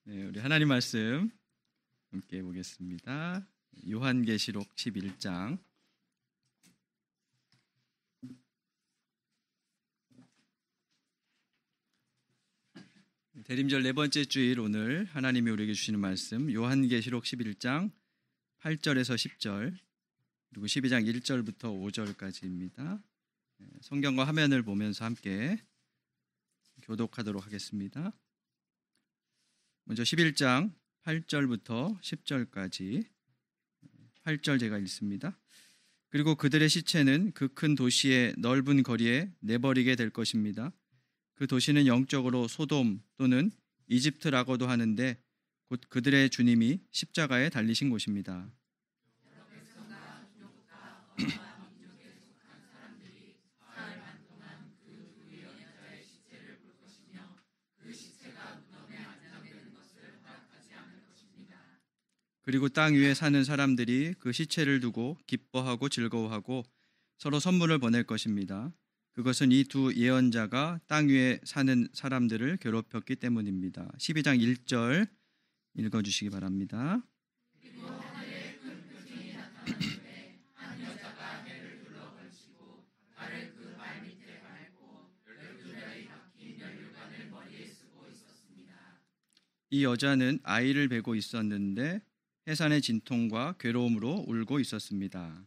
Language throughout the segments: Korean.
네, 우리 하나님 말씀 함께 보겠습니다. 요한계시록 11장. 대림절 네 번째 주일 오늘 하나님이 우리에게 주시는 말씀 요한계시록 11장 8절에서 10절 그리고 12장 1절부터 5절까지입니다. 성경과 화면을 보면서 함께 교독하도록 하겠습니다. 먼저 11장 8절부터 10절까지 8절 제가 읽습니다. 그리고 그들의 시체는 그 큰 도시의 넓은 거리에 내버리게 될 것입니다. 그 도시는 영적으로 소돔 또는 이집트라고도 하는데 곧 그들의 주님이 십자가에 달리신 곳입니다. 그리고 땅 위에 사는 사람들이 그 시체를 두고 기뻐하고 즐거워하고 서로 선물을 보낼 것입니다. 그것은 이 두 예언자가 땅 위에 사는 사람들을 괴롭혔기 때문입니다. 12장 1절 읽어주시기 바랍니다. 이 여자는 아이를 베고 있었는데 해산의 진통과 괴로움으로 울고 있었습니다.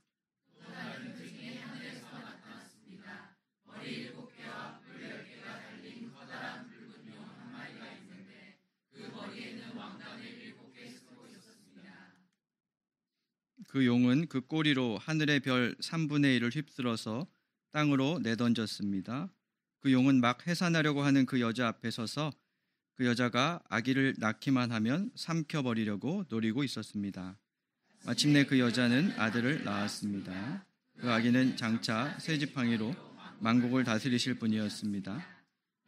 그 용은 그 꼬리로 하늘의 별 3분의 1을 휩쓸어서 땅으로 내던졌습니다. 그 용은 막 해산하려고 하는 그 여자 앞에 서서 그 여자가 아기를 낳기만 하면 삼켜버리려고 노리고 있었습니다. 마침내 그 여자는 아들을 낳았습니다. 그 아기는 장차 새 지팡이로 만국을 다스리실 분이었습니다.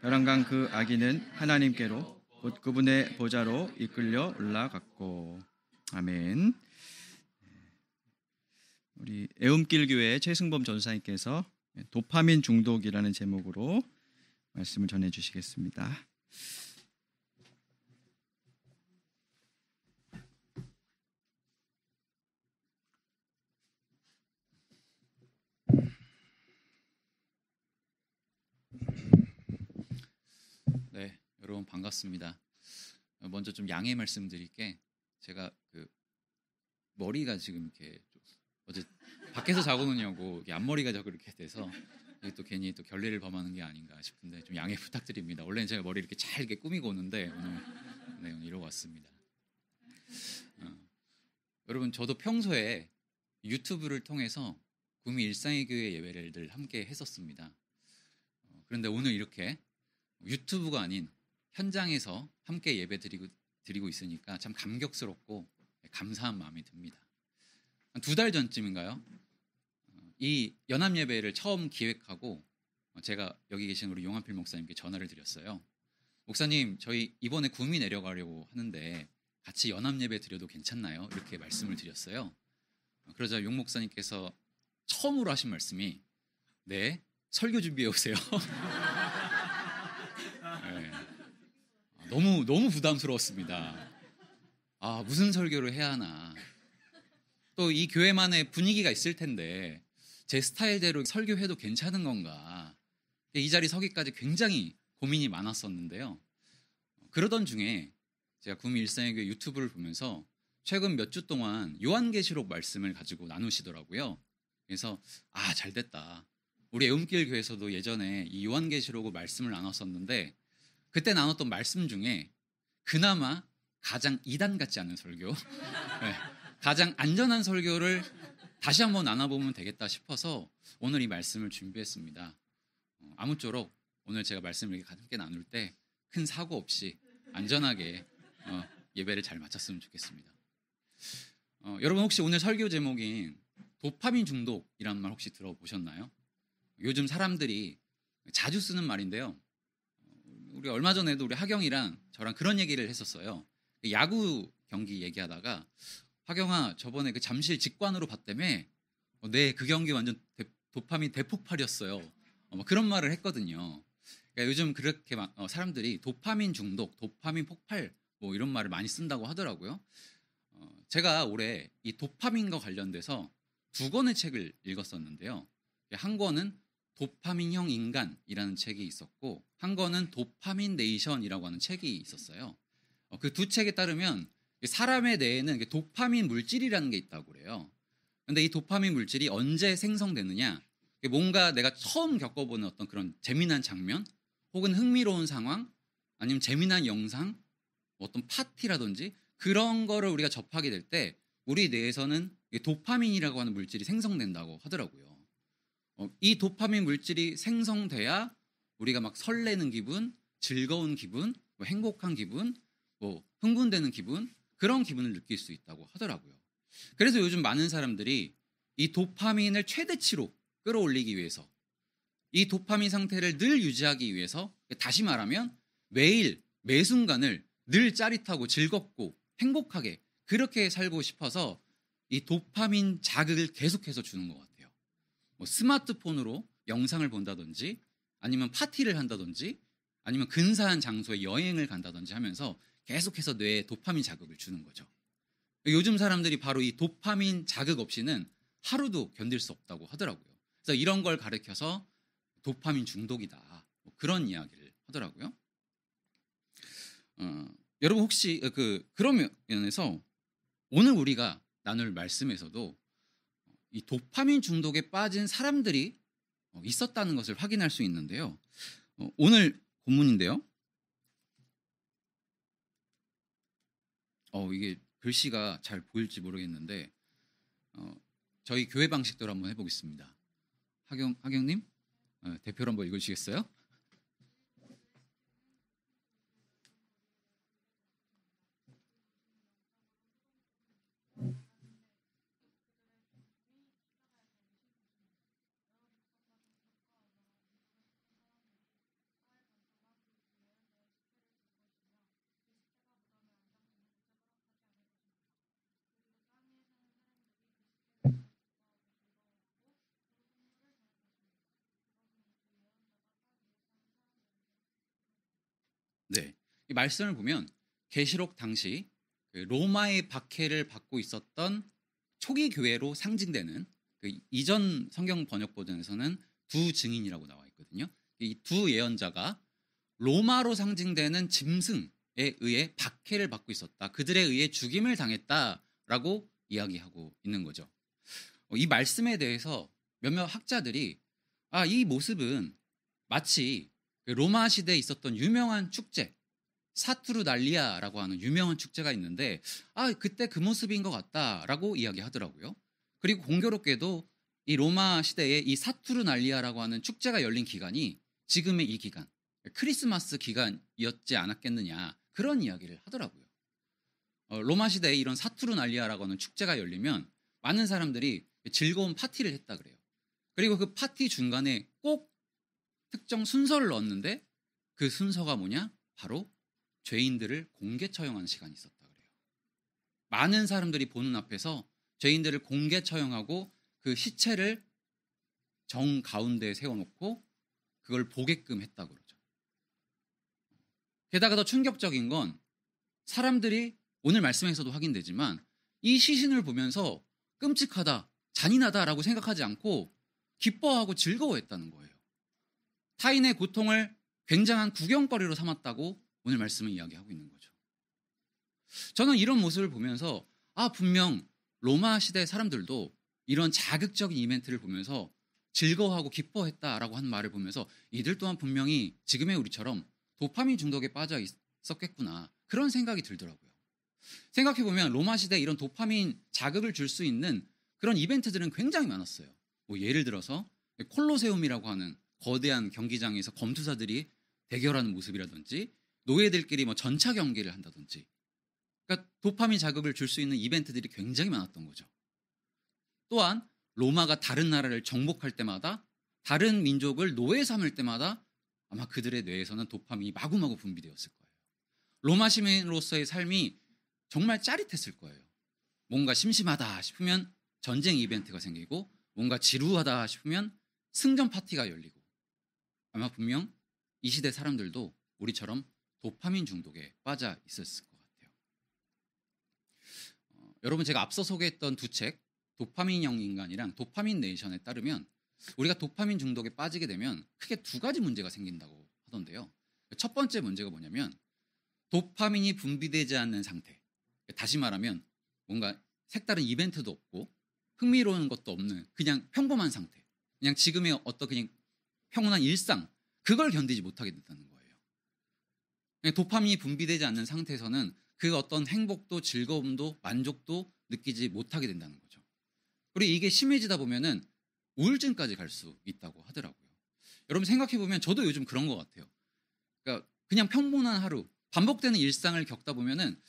벼랑간 그 아기는 하나님께로 곧 그분의 보좌로 이끌려 올라갔고. 아멘. 우리 애움길 교회 최승범 전사님께서 도파민 중독이라는 제목으로 말씀을 전해주시겠습니다. 네, 여러분 반갑습니다. 먼저 좀 양해 말씀드릴게. 제가 머리가 지금 이렇게 어제 밖에서 자고 노냐고 앞머리가 자꾸 이렇게 돼서 또 괜히 또 결례를 범하는 게 아닌가 싶은데 좀 양해 부탁드립니다. 원래는 제가 머리 이렇게 잘 이렇게 꾸미고 오는데 오늘 이러고 왔습니다. 여러분 저도 평소에 유튜브를 통해서 구미 일상의 교회 예배를 늘 함께 했었습니다. 그런데 오늘 이렇게 유튜브가 아닌 현장에서 함께 예배 드리고 있으니까 참 감격스럽고 감사한 마음이 듭니다. 한 2달 전쯤인가요? 이 연합 예배를 처음 기획하고 제가 여기 계신 우리 용한필 목사님께 전화를 드렸어요. 목사님, 저희 이번에 구미 내려가려고 하는데 같이 연합 예배 드려도 괜찮나요? 이렇게 말씀을 드렸어요. 그러자 용 목사님께서 처음으로 하신 말씀이 네, 설교 준비해 오세요. 네. 너무 부담스러웠습니다. 무슨 설교를 해야 하나. 또 이 교회만의 분위기가 있을 텐데 제 스타일대로 설교해도 괜찮은 건가. 이 자리 서기까지 굉장히 고민이 많았었는데요. 그러던 중에 제가 구미 일상의 교회 유튜브를 보면서 최근 몇 주 동안 요한계시록 말씀을 가지고 나누시더라고요. 그래서 잘됐다. 우리 애움길 교회에서도 예전에 이 요한계시록을 말씀을 나눴었는데 그때 나눴던 말씀 중에 그나마 가장 이단 같지 않은 설교, 네, 가장 안전한 설교를 다시 한번 나눠보면 되겠다 싶어서 오늘 이 말씀을 준비했습니다. 아무쪼록 오늘 제가 말씀을 이렇게 함께 나눌 때 큰 사고 없이 안전하게 예배를 잘 마쳤으면 좋겠습니다. 여러분 혹시 오늘 설교 제목인 도파민 중독이라는 말 혹시 들어보셨나요? 요즘 사람들이 자주 쓰는 말인데요. 우리 얼마 전에도 우리 하경이랑 저랑 그런 얘기를 했었어요. 야구 경기 얘기하다가 하경아 저번에 그 잠실 직관으로 봤다며? 네, 그 경기 완전 도파민 대폭발이었어요. 그런 말을 했거든요. 그러니까 요즘 그렇게 사람들이 도파민 중독, 도파민 폭발 뭐 이런 말을 많이 쓴다고 하더라고요. 제가 올해 이 도파민과 관련돼서 두 권의 책을 읽었었는데요. 한 권은 도파민형 인간이라는 책이 있었고 한 권은 도파민 네이션이라고 하는 책이 있었어요. 그 두 책에 따르면 사람의 뇌에는 도파민 물질이라는 게 있다고 그래요. 근데 이 도파민 물질이 언제 생성되느냐? 뭔가 내가 처음 겪어보는 어떤 그런 재미난 장면 혹은 흥미로운 상황 아니면 재미난 영상 어떤 파티라든지 그런 거를 우리가 접하게 될 때 우리 뇌에서는 도파민이라고 하는 물질이 생성된다고 하더라고요. 이 도파민 물질이 생성돼야 우리가 막 설레는 기분, 즐거운 기분, 뭐 행복한 기분, 뭐 흥분되는 기분 그런 기분을 느낄 수 있다고 하더라고요. 그래서 요즘 많은 사람들이 이 도파민을 최대치로 끌어올리기 위해서 이 도파민 상태를 늘 유지하기 위해서 다시 말하면 매일 매 순간을 늘 짜릿하고 즐겁고 행복하게 그렇게 살고 싶어서 이 도파민 자극을 계속해서 주는 것 같아요. 뭐 스마트폰으로 영상을 본다든지 아니면 파티를 한다든지 아니면 근사한 장소에 여행을 간다든지 하면서 계속해서 뇌에 도파민 자극을 주는 거죠. 요즘 사람들이 바로 이 도파민 자극 없이는 하루도 견딜 수 없다고 하더라고요. 그래서 이런 걸 가르쳐서 도파민 중독이다. 뭐 그런 이야기를 하더라고요. 여러분 혹시 그런 면에서 오늘 우리가 나눌 말씀에서도 이 도파민 중독에 빠진 사람들이 있었다는 것을 확인할 수 있는데요. 오늘 본문인데요. 이게 글씨가 잘 보일지 모르겠는데 저희 교회 방식대로 한번 해보겠습니다. 하경님 대표로 한번 읽으시겠어요? 네, 이 말씀을 보면 계시록 당시 로마의 박해를 받고 있었던 초기 교회로 상징되는 이전 성경 번역 버전에서는 두 증인이라고 나와 있거든요. 이 두 예언자가 로마로 상징되는 짐승에 의해 박해를 받고 있었다. 그들에 의해 죽임을 당했다라고 이야기하고 있는 거죠. 이 말씀에 대해서 몇몇 학자들이 이 모습은 마치 로마 시대에 있었던 유명한 축제 사투르날리아라고 하는 유명한 축제가 있는데 그때 그 모습인 것 같다라고 이야기하더라고요. 그리고 공교롭게도 이 로마 시대에 이 사투르날리아라고 하는 축제가 열린 기간이 지금의 이 기간 크리스마스 기간이었지 않았겠느냐 그런 이야기를 하더라고요. 로마 시대에 이런 사투르날리아라고 하는 축제가 열리면 많은 사람들이 즐거운 파티를 했다 그래요. 그리고 그 파티 중간에 꼭 특정 순서를 넣었는데 그 순서가 뭐냐? 바로 죄인들을 공개 처형하는 시간이 있었다 그래요. 많은 사람들이 보는 앞에서 죄인들을 공개 처형하고 그 시체를 정 가운데에 세워놓고 그걸 보게끔 했다 그러죠. 게다가 더 충격적인 건 사람들이 오늘 말씀에서도 확인되지만 이 시신을 보면서 끔찍하다, 잔인하다라고 생각하지 않고 기뻐하고 즐거워했다는 거예요. 타인의 고통을 굉장한 구경거리로 삼았다고 오늘 말씀은 이야기하고 있는 거죠. 저는 이런 모습을 보면서 분명 로마 시대 사람들도 이런 자극적인 이벤트를 보면서 즐거워하고 기뻐했다라고 하는 말을 보면서 이들 또한 분명히 지금의 우리처럼 도파민 중독에 빠져 있었겠구나 그런 생각이 들더라고요. 생각해보면 로마 시대에 이런 도파민 자극을 줄 수 있는 그런 이벤트들은 굉장히 많았어요. 뭐 예를 들어서 콜로세움이라고 하는 거대한 경기장에서 검투사들이 대결하는 모습이라든지 노예들끼리 뭐 전차 경기를 한다든지 그러니까 도파민 자극을 줄 수 있는 이벤트들이 굉장히 많았던 거죠. 또한 로마가 다른 나라를 정복할 때마다 다른 민족을 노예 삼을 때마다 아마 그들의 뇌에서는 도파민이 마구마구 분비되었을 거예요. 로마 시민으로서의 삶이 정말 짜릿했을 거예요. 뭔가 심심하다 싶으면 전쟁 이벤트가 생기고 뭔가 지루하다 싶으면 승전 파티가 열리고 아마 분명 이 시대 사람들도 우리처럼 도파민 중독에 빠져 있었을 것 같아요. 여러분 제가 앞서 소개했던 두 책, 도파민형 인간이랑 도파민 네이션에 따르면 우리가 도파민 중독에 빠지게 되면 크게 두 가지 문제가 생긴다고 하던데요. 첫 번째 문제가 뭐냐면 도파민이 분비되지 않는 상태. 다시 말하면 뭔가 색다른 이벤트도 없고 흥미로운 것도 없는 그냥 평범한 상태. 그냥 지금의 어떤 그냥 평온한 일상, 그걸 견디지 못하게 된다는 거예요. 그냥 도파민이 분비되지 않는 상태에서는 그 어떤 행복도 즐거움도 만족도 느끼지 못하게 된다는 거죠. 그리고 이게 심해지다 보면은 우울증까지 갈 수 있다고 하더라고요. 여러분 생각해 보면 저도 요즘 그런 것 같아요. 그러니까 그냥 평범한 하루, 반복되는 일상을 겪다 보면은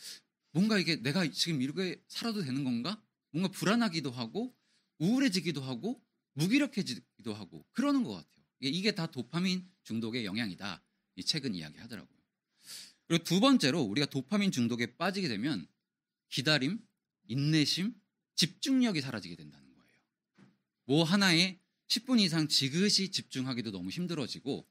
뭔가 이게 내가 지금 이렇게 살아도 되는 건가? 뭔가 불안하기도 하고 우울해지기도 하고 무기력해지기도 하고 그러는 것 같아요. 이게 다 도파민 중독의 영향이다. 이 책은 이야기하더라고요. 그리고 두 번째로 우리가 도파민 중독에 빠지게 되면 기다림, 인내심, 집중력이 사라지게 된다는 거예요. 뭐 하나에 10분 이상 지그시 집중하기도 너무 힘들어지고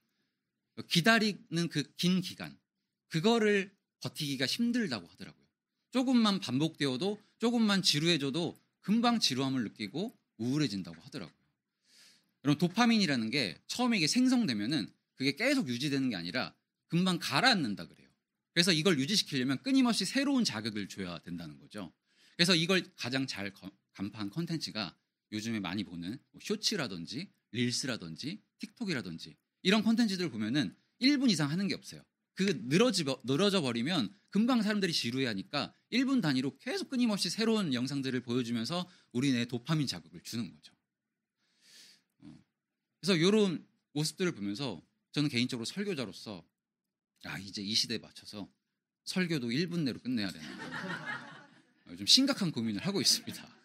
기다리는 그 긴 기간, 그거를 버티기가 힘들다고 하더라고요. 조금만 반복되어도 조금만 지루해져도 금방 지루함을 느끼고 우울해진다고 하더라고요. 여러분 도파민이라는 게 처음에 이게 생성되면은 그게 계속 유지되는 게 아니라 금방 가라앉는다 그래요. 그래서 이걸 유지시키려면 끊임없이 새로운 자극을 줘야 된다는 거죠. 그래서 이걸 가장 잘 간파한 컨텐츠가 요즘에 많이 보는 쇼츠라든지 릴스라든지 틱톡이라든지 이런 컨텐츠들 보면은 1분 이상 하는 게 없어요. 늘어져 버리면 금방 사람들이 지루해하니까 1분 단위로 계속 끊임없이 새로운 영상들을 보여주면서 우리 뇌에 도파민 자극을 주는 거죠. 그래서 이런 모습들을 보면서 저는 개인적으로 설교자로서 이제 이 시대에 맞춰서 설교도 1분 내로 끝내야 되나 좀 심각한 고민을 하고 있습니다.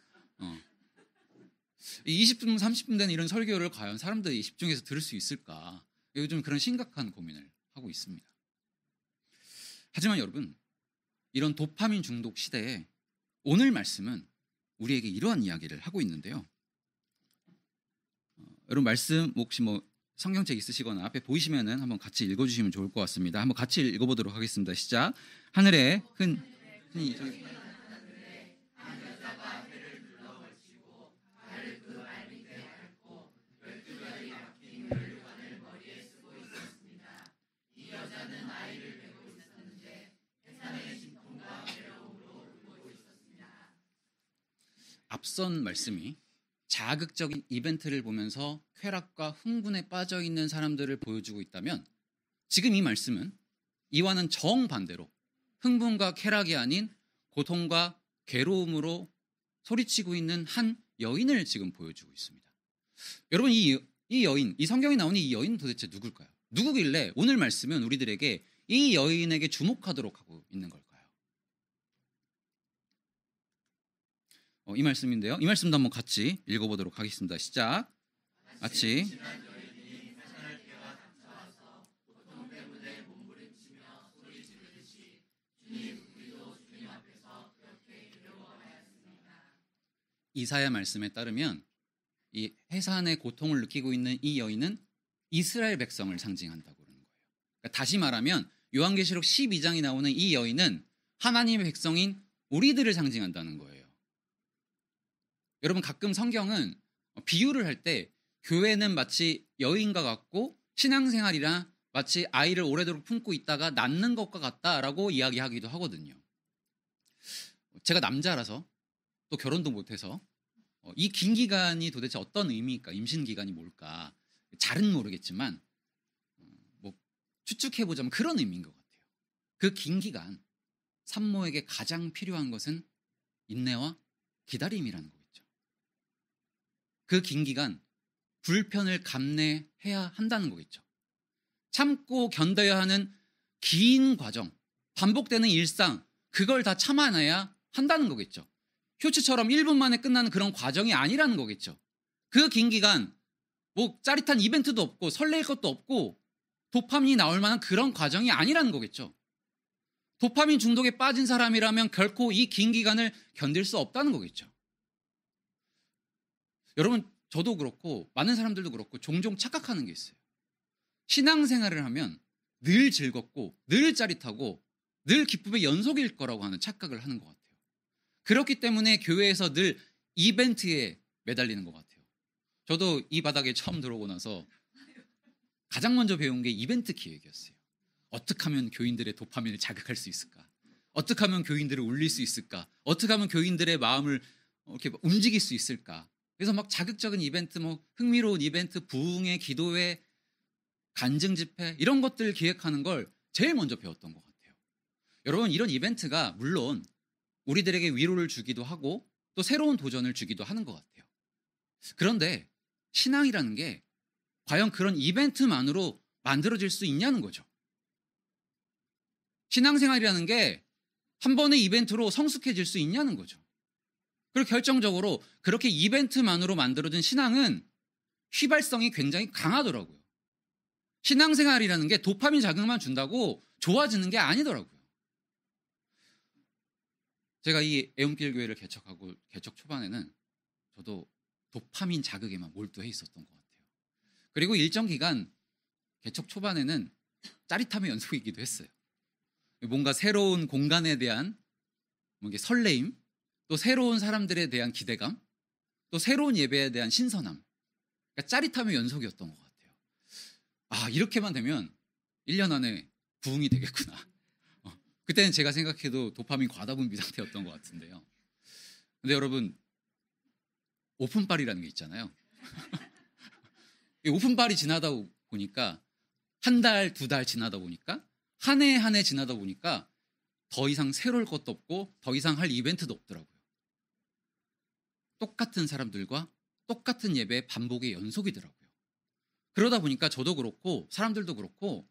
20분, 30분 되는 이런 설교를 과연 사람들이 집중해서 들을 수 있을까? 요즘 그런 심각한 고민을 하고 있습니다. 하지만 여러분, 이런 도파민 중독 시대에 오늘 말씀은 우리에게 이러한 이야기를 하고 있는데요. 여러분 말씀 혹시 성경책 있으시거나 앞에 보이시면은 한번 같이 읽어주시면 좋을 것 같습니다. 한번 같이 읽어보도록 하겠습니다. 시작. 하늘에 큰 앞선 말씀이 자극적인 이벤트를 보면서 쾌락과 흥분에 빠져 있는 사람들을 보여주고 있다면 지금 이 말씀은 이와는 정반대로 흥분과 쾌락이 아닌 고통과 괴로움으로 소리치고 있는 한 여인을 지금 보여주고 있습니다. 여러분 이 여인, 이 성경에 나오는 이 여인은 도대체 누굴까요? 누구길래 오늘 말씀은 우리들에게 이 여인에게 주목하도록 하고 있는 걸까요? 이 말씀인데요. 이 말씀도 한번 같이 읽어보도록 하겠습니다. 시작. 같이. 이사야 말씀에 따르면 이 해산의 고통을 느끼고 있는 이 여인은 이스라엘 백성을 상징한다고 그러는 거예요. 그러니까 다시 말하면 요한계시록 12장이 나오는 이 여인은 하나님의 백성인 우리들을 상징한다는 거예요. 여러분 가끔 성경은 비유를 할 때 교회는 마치 여인과 같고 신앙생활이란 마치 아이를 오래도록 품고 있다가 낳는 것과 같다라고 이야기하기도 하거든요. 제가 남자라서 또 결혼도 못해서 이 긴 기간이 도대체 어떤 의미일까? 임신 기간이 뭘까? 잘은 모르겠지만 추측해보자면 그런 의미인 것 같아요. 그 긴 기간 산모에게 가장 필요한 것은 인내와 기다림이라는 거겠죠. 그 긴 기간 불편을 감내해야 한다는 거겠죠. 참고 견뎌야 하는 긴 과정, 반복되는 일상, 그걸 다 참아내야 한다는 거겠죠. 쇼츠처럼 1분 만에 끝나는 그런 과정이 아니라는 거겠죠. 그 긴 기간 짜릿한 이벤트도 없고 설레일 것도 없고 도파민이 나올 만한 그런 과정이 아니라는 거겠죠. 도파민 중독에 빠진 사람이라면 결코 이 긴 기간을 견딜 수 없다는 거겠죠. 여러분 저도 그렇고 많은 사람들도 그렇고 종종 착각하는 게 있어요. 신앙생활을 하면 늘 즐겁고 늘 짜릿하고 늘 기쁨의 연속일 거라고 하는 착각을 하는 것 같아요. 그렇기 때문에 교회에서 늘 이벤트에 매달리는 것 같아요. 저도 이 바닥에 처음 들어오고 나서 가장 먼저 배운 게 이벤트 기획이었어요. 어떻게 하면 교인들의 도파민을 자극할 수 있을까? 어떻게 하면 교인들을 울릴 수 있을까? 어떻게 하면 교인들의 마음을 이렇게 움직일 수 있을까? 그래서 막 자극적인 이벤트, 뭐 흥미로운 이벤트, 부흥회, 기도회, 간증 집회 이런 것들 기획하는 걸 제일 먼저 배웠던 것 같아요. 여러분, 이런 이벤트가 물론 우리들에게 위로를 주기도 하고 또 새로운 도전을 주기도 하는 것 같아요. 그런데 신앙이라는 게 과연 그런 이벤트만으로 만들어질 수 있냐는 거죠. 신앙생활이라는 게 한 번의 이벤트로 성숙해질 수 있냐는 거죠. 그리고 결정적으로 그렇게 이벤트만으로 만들어진 신앙은 휘발성이 굉장히 강하더라고요. 신앙생활이라는 게 도파민 자극만 준다고 좋아지는 게 아니더라고요. 제가 이 애움길 교회를 개척 초반에는 저도 도파민 자극에만 몰두해 있었던 것 같아요. 그리고 일정 기간 개척 초반에는 짜릿함의 연속이기도 했어요. 뭔가 새로운 공간에 대한 설레임, 또 새로운 사람들에 대한 기대감, 또 새로운 예배에 대한 신선함, 그러니까 짜릿함의 연속이었던 것 같아요. 아, 이렇게만 되면 1년 안에 부흥이 되겠구나. 그때는 제가 생각해도 도파민 과다분비 상태였던 것 같은데요. 근데 여러분, 오픈빨이라는 게 있잖아요. 이 오픈빨이 지나다 보니까 한 달, 2달 지나다 보니까 한 해 한 해 지나다 보니까 더 이상 새로울 것도 없고 더 이상 할 이벤트도 없더라고요. 똑같은 사람들과 똑같은 예배의 반복의 연속이더라고요. 그러다 보니까 저도 그렇고 사람들도 그렇고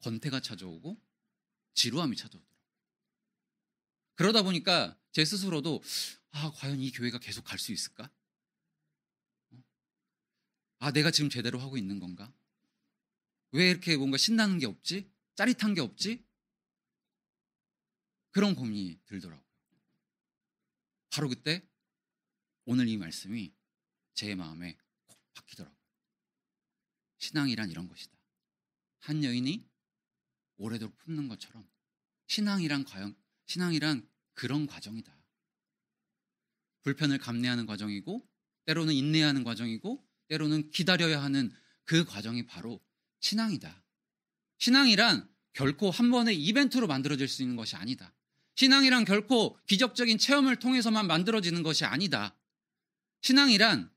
권태가 찾아오고 지루함이 찾아오더라고요. 그러다 보니까 제 스스로도 과연 이 교회가 계속 갈 수 있을까? 내가 지금 제대로 하고 있는 건가? 왜 이렇게 뭔가 신나는 게 없지? 짜릿한 게 없지? 그런 고민이 들더라고요. 바로 그때 오늘 이 말씀이 제 마음에 콕 박히더라고요. 신앙이란 이런 것이다. 한 여인이 오래도록 품는 것처럼 신앙이란 그런 과정이다. 불편을 감내하는 과정이고 때로는 인내하는 과정이고 때로는 기다려야 하는 그 과정이 바로 신앙이다. 신앙이란 결코 한 번의 이벤트로 만들어질 수 있는 것이 아니다. 신앙이란 결코 기적적인 체험을 통해서만 만들어지는 것이 아니다. 신앙이란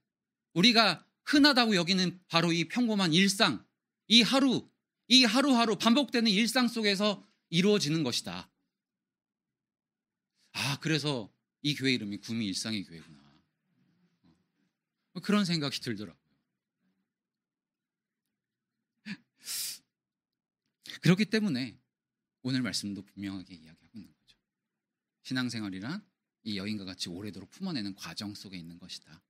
우리가 흔하다고 여기는 바로 이 평범한 일상, 이 하루하루 반복되는 일상 속에서 이루어지는 것이다. 그래서 이 교회 이름이 구미 일상의 교회구나. 그런 생각이 들더라고요. 그렇기 때문에 오늘 말씀도 분명하게 이야기하고 있는 거죠. 신앙생활이란 이 여인과 같이 오래도록 품어내는 과정 속에 있는 것이다.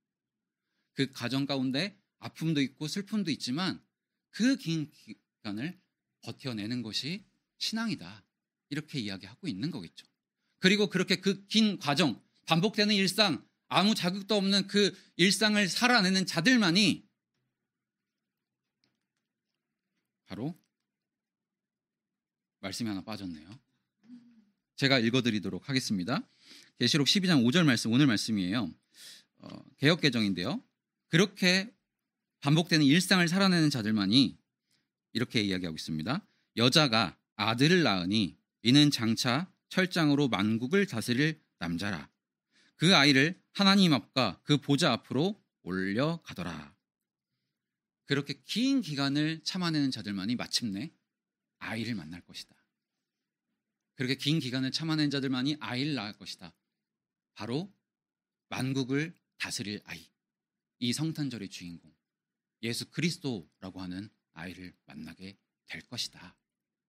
그 과정 가운데 아픔도 있고 슬픔도 있지만 그 긴 기간을 버텨내는 것이 신앙이다. 이렇게 이야기하고 있는 거겠죠. 그리고 그렇게 그 긴 과정, 반복되는 일상, 아무 자극도 없는 그 일상을 살아내는 자들만이 바로 말씀이 하나 빠졌네요. 제가 읽어드리도록 하겠습니다. 계시록 12장 5절 말씀, 오늘 말씀이에요. 개역개정인데요. 그렇게 반복되는 일상을 살아내는 자들만이 이렇게 이야기하고 있습니다. 여자가 아들을 낳으니 이는 장차 철장으로 만국을 다스릴 남자라. 그 아이를 하나님 앞과 그 보좌 앞으로 올려가더라. 그렇게 긴 기간을 참아내는 자들만이 마침내 아이를 만날 것이다. 그렇게 긴 기간을 참아낸 자들만이 아이를 낳을 것이다. 바로 만국을 다스릴 아이, 이 성탄절의 주인공 예수 그리스도라고 하는 아이를 만나게 될 것이다.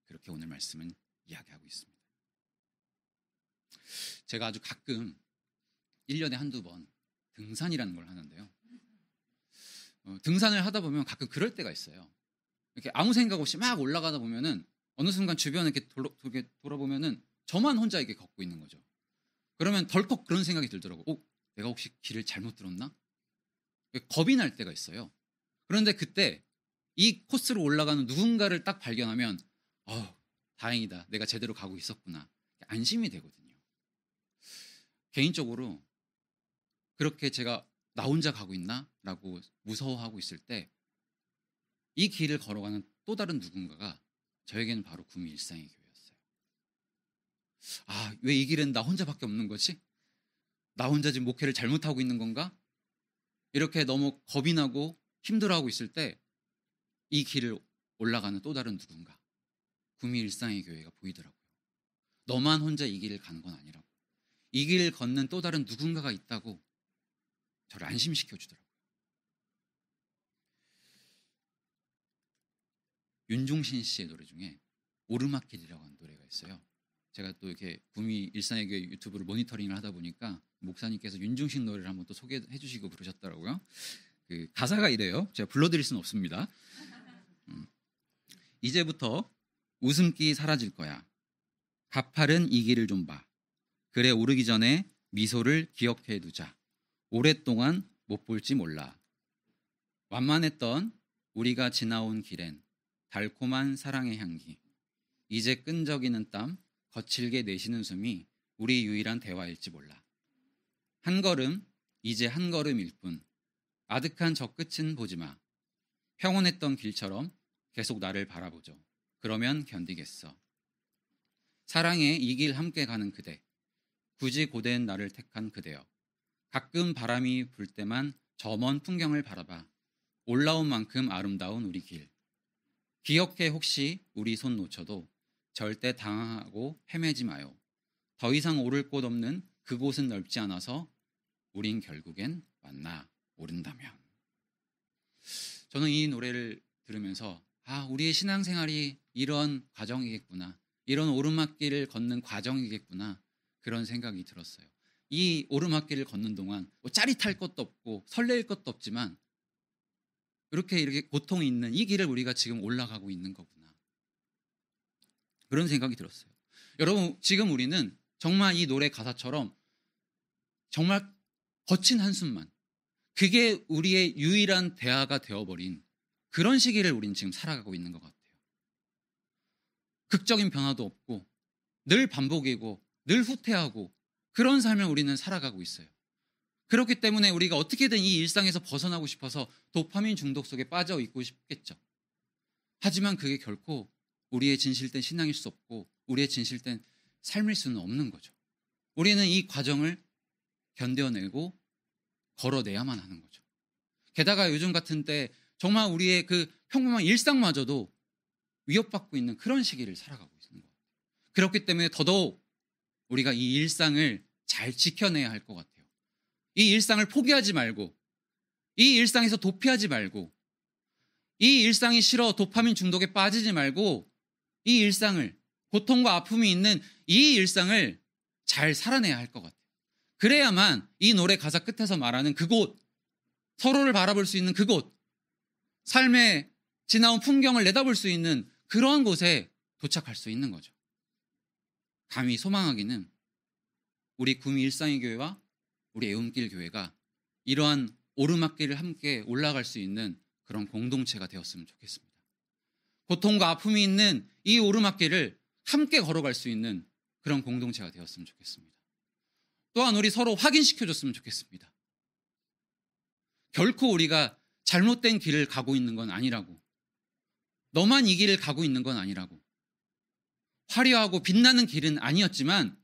그렇게 오늘 말씀은 이야기하고 있습니다. 제가 아주 가끔 1년에 한두 번 등산이라는 걸 하는데요. 등산을 하다 보면 가끔 그럴 때가 있어요. 이렇게 아무 생각 없이 막 올라가다 보면은 어느 순간 주변에 이렇게 돌아보면은 저만 혼자 이렇게 걷고 있는 거죠. 그러면 덜컥 그런 생각이 들더라고요. 내가 혹시 길을 잘못 들었나? 겁이 날 때가 있어요. 그런데 그때 이 코스로 올라가는 누군가를 딱 발견하면 다행이다. 내가 제대로 가고 있었구나. 안심이 되거든요. 개인적으로 그렇게 제가 나 혼자 가고 있나? 라고 무서워하고 있을 때 이 길을 걸어가는 또 다른 누군가가 저에게는 바로 구미 일상의 교회였어요. 아, 왜 이 길은 나 혼자밖에 없는 거지? 나 혼자 지금 목회를 잘못하고 있는 건가? 이렇게 너무 겁이 나고 힘들어하고 있을 때 이 길을 올라가는 또 다른 누군가, 구미 일상의 교회가 보이더라고요. 너만 혼자 이 길을 가는 건 아니라고. 이 길을 걷는 또 다른 누군가가 있다고 저를 안심시켜 주더라고요. 윤종신 씨의 노래 중에 오르막길이라고 하는 노래가 있어요. 제가 또 이렇게 구미 일상의 교회 유튜브를 모니터링을 하다 보니까 목사님께서 윤종신 노래를 한번 또 소개해 주시고 그러셨더라고요. 그 가사가 이래요. 제가 불러드릴 수는 없습니다. 이제부터 웃음기 사라질 거야. 가파른 이 길을 좀 봐. 그래 오르기 전에 미소를 기억해 두자. 오랫동안 못 볼지 몰라. 완만했던 우리가 지나온 길엔 달콤한 사랑의 향기. 이제 끈적이는 땀, 거칠게 내쉬는 숨이 우리 유일한 대화일지 몰라. 한 걸음, 이제 한 걸음일 뿐. 아득한 저 끝은 보지 마. 평온했던 길처럼 계속 나를 바라보죠. 그러면 견디겠어. 사랑에 이 길 함께 가는 그대. 굳이 고된 나를 택한 그대여. 가끔 바람이 불 때만 저 먼 풍경을 바라봐. 올라온 만큼 아름다운 우리 길. 기억해 혹시 우리 손 놓쳐도 절대 당황하고 헤매지 마요. 더 이상 오를 곳 없는 그곳은 넓지 않아서 우린 결국엔 만나 오른다면. 저는 이 노래를 들으면서 우리의 신앙생활이 이런 과정이겠구나. 이런 오르막길을 걷는 과정이겠구나. 그런 생각이 들었어요. 이 오르막길을 걷는 동안 뭐 짜릿할 것도 없고 설레일 것도 없지만 이렇게 고통이 있는 이 길을 우리가 지금 올라가고 있는 거구나. 그런 생각이 들었어요. 여러분, 지금 우리는 정말 이 노래 가사처럼 정말 거친 한숨만, 그게 우리의 유일한 대화가 되어버린 그런 시기를 우리는 지금 살아가고 있는 것 같아요. 극적인 변화도 없고 늘 반복이고 늘 후퇴하고 그런 삶을 우리는 살아가고 있어요. 그렇기 때문에 우리가 어떻게든 이 일상에서 벗어나고 싶어서 도파민 중독 속에 빠져 있고 싶겠죠. 하지만 그게 결코 우리의 진실된 신앙일 수 없고 우리의 진실된 삶일 수는 없는 거죠. 우리는 이 과정을 견뎌내고 걸어내야만 하는 거죠. 게다가 요즘 같은 때 정말 우리의 그 평범한 일상마저도 위협받고 있는 그런 시기를 살아가고 있는 것 같아요. 그렇기 때문에 더더욱 우리가 이 일상을 잘 지켜내야 할 것 같아요. 이 일상을 포기하지 말고, 이 일상에서 도피하지 말고, 이 일상이 싫어 도파민 중독에 빠지지 말고, 이 일상을, 고통과 아픔이 있는 이 일상을 잘 살아내야 할 것 같아요. 그래야만 이 노래 가사 끝에서 말하는 그곳, 서로를 바라볼 수 있는 그곳, 삶의 지나온 풍경을 내다볼 수 있는 그러한 곳에 도착할 수 있는 거죠. 감히 소망하기는 우리 구미 일상의 교회와 우리 애움길 교회가 이러한 오르막길을 함께 올라갈 수 있는 그런 공동체가 되었으면 좋겠습니다. 고통과 아픔이 있는 이 오르막길을 함께 걸어갈 수 있는 그런 공동체가 되었으면 좋겠습니다. 또한 우리 서로 확인시켜줬으면 좋겠습니다. 결코 우리가 잘못된 길을 가고 있는 건 아니라고, 너만 이 길을 가고 있는 건 아니라고, 화려하고 빛나는 길은 아니었지만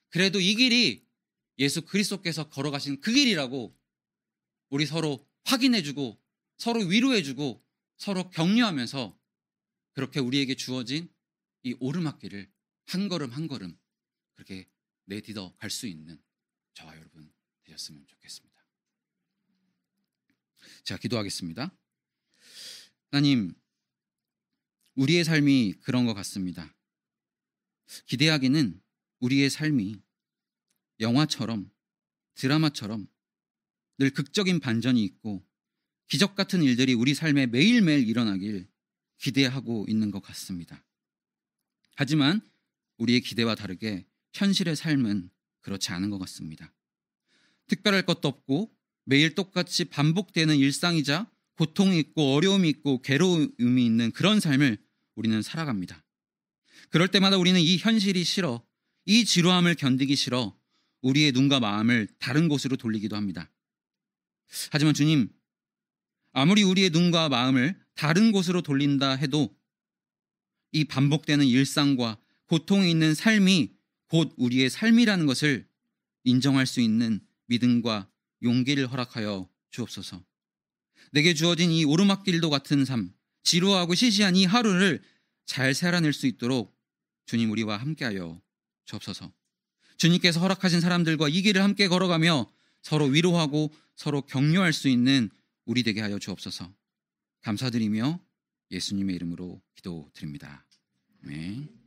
그래도 이 길이 예수 그리스도께서 걸어가신 그 길이라고 우리 서로 확인해주고 서로 위로해주고 서로 격려하면서 그렇게 우리에게 주어진 이 오르막길을 한 걸음 한 걸음 그렇게 내딛어 갈 수 있는 저와 여러분 되셨으면 좋겠습니다. 제가 기도하겠습니다. 하나님, 우리의 삶이 그런 것 같습니다. 기대하기는 우리의 삶이 영화처럼, 드라마처럼 늘 극적인 반전이 있고 기적 같은 일들이 우리 삶에 매일매일 일어나길 기대하고 있는 것 같습니다. 하지만 우리의 기대와 다르게 현실의 삶은 그렇지 않은 것 같습니다. 특별할 것도 없고 매일 똑같이 반복되는 일상이자 고통이 있고 어려움이 있고 괴로움이 있는 그런 삶을 우리는 살아갑니다. 그럴 때마다 우리는 이 현실이 싫어, 이 지루함을 견디기 싫어, 우리의 눈과 마음을 다른 곳으로 돌리기도 합니다. 하지만 주님, 아무리 우리의 눈과 마음을 다른 곳으로 돌린다 해도 이 반복되는 일상과 고통이 있는 삶이 곧 우리의 삶이라는 것을 인정할 수 있는 믿음과 용기를 허락하여 주옵소서. 내게 주어진 이 오르막길도 같은 삶, 지루하고 시시한 이 하루를 잘 살아낼 수 있도록 주님 우리와 함께하여 주옵소서. 주님께서 허락하신 사람들과 이 길을 함께 걸어가며 서로 위로하고 서로 격려할 수 있는 우리 되게 하여 주옵소서. 감사드리며 예수님의 이름으로 기도드립니다. 아멘.